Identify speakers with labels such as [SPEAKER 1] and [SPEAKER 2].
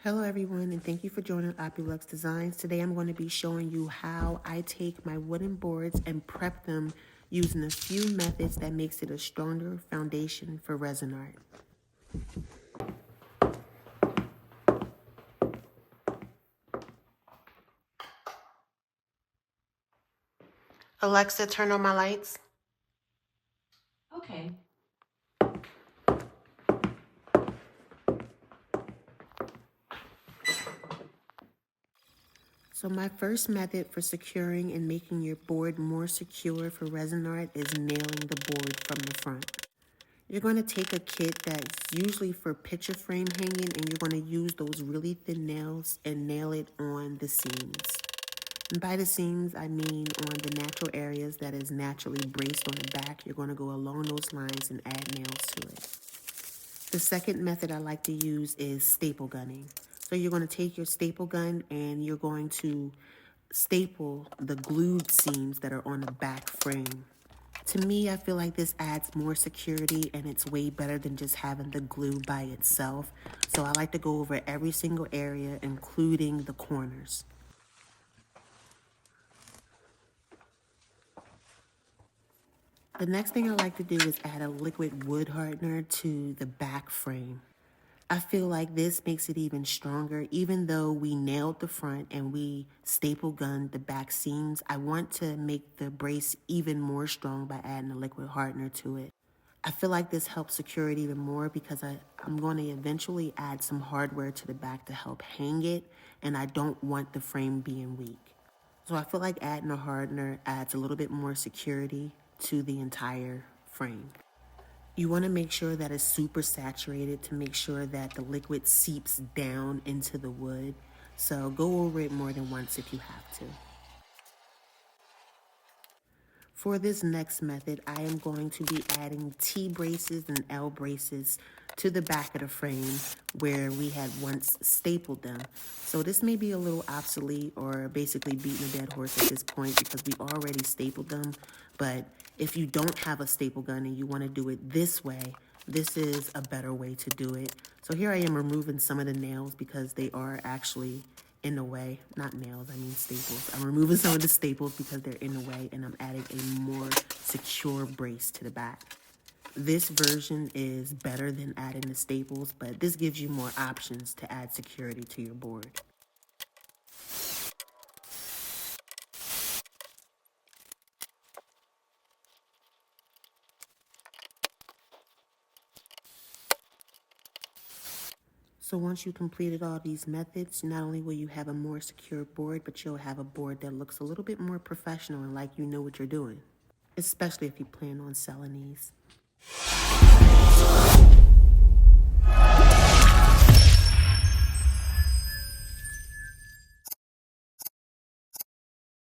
[SPEAKER 1] Hello everyone, and thank you for joining Opulux Designs. Today I'm going to be showing you how I take my wooden boards and prep them using a few methods that makes it a stronger foundation for resin art. Alexa, turn on my lights.
[SPEAKER 2] Okay.
[SPEAKER 1] So my first method for securing and making your board more secure for resin art is nailing the board from the front. You're going to take a kit that's usually for picture frame hanging, and you're going to use those really thin nails and nail it on the seams. And by the seams, I mean on the natural areas that is naturally braced on the back. You're going to go along those lines and add nails to it. The second method I like to use is staple gunning. So you're going to take your staple gun and you're going to staple the glued seams that are on the back frame. To me, I feel like this adds more security and it's way better than just having the glue by itself. So I like to go over every single area, including the corners. The next thing I like to do is add a liquid wood hardener to the back frame. I feel like this makes it even stronger. Even though we nailed the front and we staple gunned the back seams, I want to make the brace even more strong by adding a liquid hardener to it. I feel like this helps secure it even more because I'm going to eventually add some hardware to the back to help hang it, and I don't want the frame being weak. So I feel like adding a hardener adds a little bit more security to the entire frame. You want to make sure that it's super saturated to make sure that the liquid seeps down into the wood. So go over it more than once if you have to. For this next method, I am going to be adding T braces and L braces to the back of the frame where we had once stapled them. So this may be a little obsolete or basically beating a dead horse at this point because we already stapled them. But if you don't have a staple gun and you want to do it this way, this is a better way to do it. So here I am removing some of the nails because they are actually in the way. Not nails, I mean staples. I'm removing some of the staples because they're in the way, and I'm adding a more secure brace to the back. This version is better than adding the staples, but this gives you more options to add security to your board. So once you completed all these methods, not only will you have a more secure board, but you'll have a board that looks a little bit more professional and like you know what you're doing, especially if you plan on selling these.